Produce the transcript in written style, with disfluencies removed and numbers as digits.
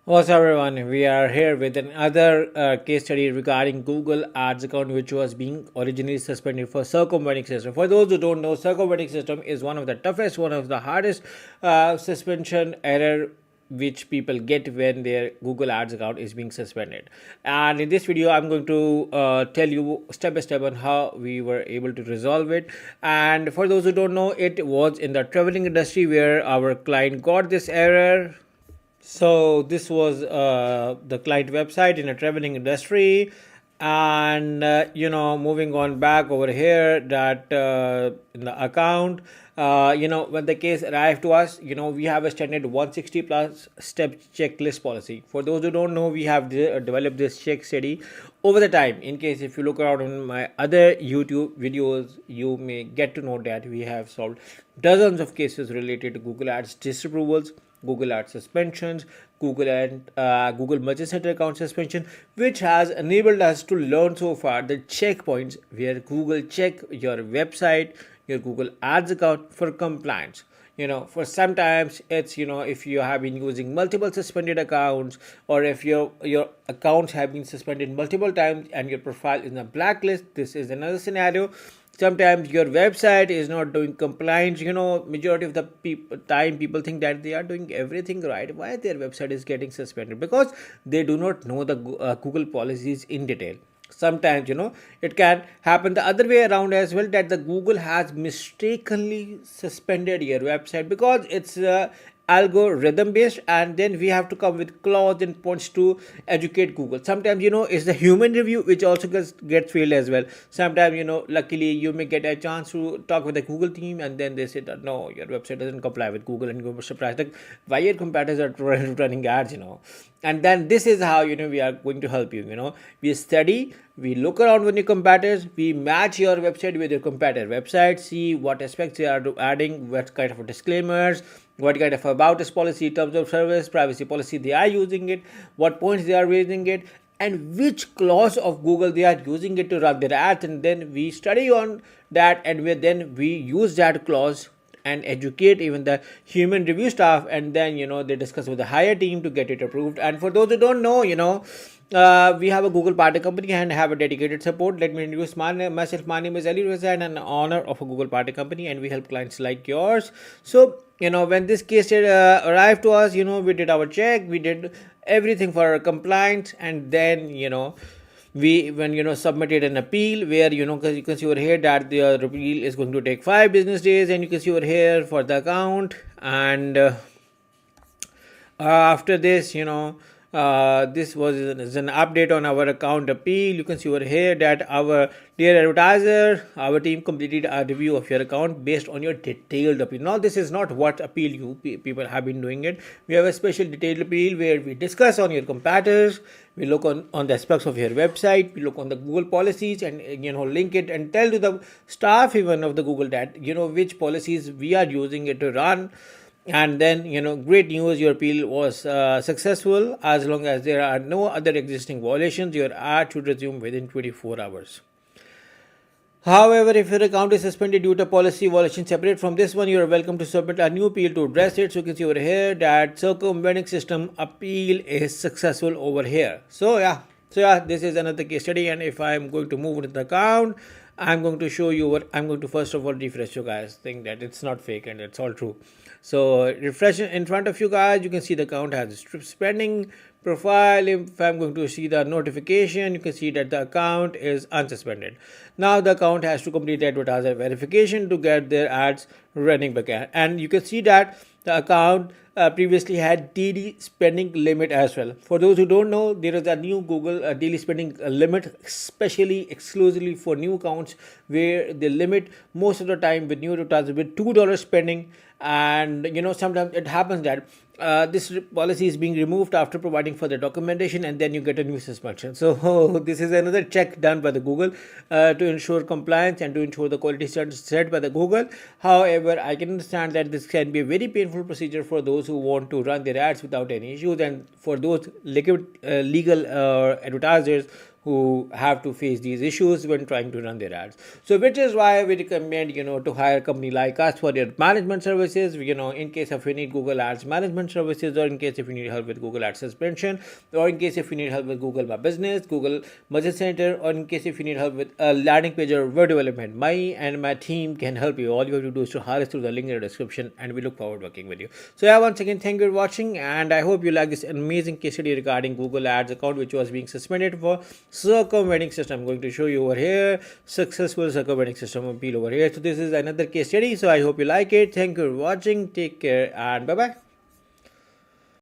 What's up, everyone? We are here with another case study regarding Google Ads account, which was being originally suspended for circumventing system. For those who don't know, circumventing system is one of the toughest, one of the hardest suspension error which people get when their Google Ads account is being suspended. And in this video, I'm going to tell you step by step on how we were able to resolve it. And for those who don't know, it was in the traveling industry where our client got this error. So this was the client website in a traveling industry, and moving on back over here, that in the account, when the case arrived to us, we have a standard 160 plus step checklist policy. For those who don't know, we have developed this check study over the time. In case if you look around in my other YouTube videos, you may get to know that we have solved dozens of cases related to Google Ads disapprovals, Google Ads suspensions, Google Merchant Center account suspension, which has enabled us to learn so far the checkpoints where Google check your website, your Google Ads account for compliance. For sometimes it's, if you have been using multiple suspended accounts, or if your accounts have been suspended multiple times and your profile is in a blacklist, this is another scenario. Sometimes your website is not doing compliance. Majority of the time people think that they are doing everything right. Why their website is getting suspended? Because they do not know the Google policies in detail. Sometimes it can happen the other way around as well, that the Google has mistakenly suspended your website because it's algorithm based, and then we have to come with clause and points to educate Google. Sometimes it's the human review which also gets failed as well. Sometimes luckily you may get a chance to talk with the Google team, and then they say that no, your website doesn't comply with Google, and you're surprised like why your competitors are running ads. And then this is how we are going to help you. We study, we look around with your competitors, we match your website with your competitor website, see what aspects they are adding, what kind of disclaimers, what kind of about us policy, terms of service, privacy policy they are using it, what points they are raising it, and which clause of Google they are using it to run their ads. And then we study on that, and then we use that clause and educate even the human review staff, and then they discuss with the higher team to get it approved. And for those who don't know, we have a Google partner company and have a dedicated support. Let me introduce myself. My name is Ali Reza, and I'm an owner of a Google partner company, and we help clients like yours. So when this case arrived to us, we did our check, we did everything for our compliance, and then we when submitted an appeal where because you can see over here that the appeal is going to take 5 business days, and you can see over here for the account. And after this, this is an update on our account appeal. You can see over here that our dear advertiser, our team completed a review of your account based on your detailed appeal. Now this is not what appeal you people have been doing it. We have a special detailed appeal where we discuss on your competitors, we look on the aspects of your website, we look on the Google policies, and link it and tell to the staff even of the Google that which policies we are using it to run. And then great news, your appeal was successful. As long as there are no other existing violations, your ad should resume within 24 hours. However, if your account is suspended due to policy violation separate from this one, you are welcome to submit a new appeal to address it. So you can see over here that circumventing system appeal is successful over here. So yeah, this is another case study. And if I'm going to move into the account, I'm going to show you what I'm going to first of all refresh you guys, think that it's not fake and it's all true. So refresh in front of you guys, you can see the account has spending profile. If I'm going to see the notification, you can see that the account is unsuspended. Now the account has to complete the advertiser verification to get their ads running back, and you can see that the account previously had daily spending limit as well. For those who don't know, there is a new Google daily spending limit, especially exclusively for new accounts, where they limit most of the time with new advertisers with $2 spending. And sometimes it happens that this policy is being removed after providing further documentation, and then you get a new suspension. So this is another check done by the Google to ensure compliance and to ensure the quality standards set by the Google. However, I can understand that this can be a very painful procedure for those who want to run their ads without any issues, and for those legal advertisers who have to face these issues when trying to run their ads. So which is why we recommend, to hire a company like us for their management services, in case if you need Google Ads management services, or in case if you need help with Google Ads suspension, or in case if you need help with Google My Business, Google Budget Center, or in case if you need help with a landing page or web development, my team can help you. All you have to do is to hire us through the link in the description, and we look forward to working with you. So yeah, once again, thank you for watching, and I hope you like this amazing case study regarding Google Ads account which was being suspended for circumventing system. I'm going to show you over here successful circumventing system appeal over here. So this is another case study. So I hope you like it. Thank you for watching. Take care and bye bye.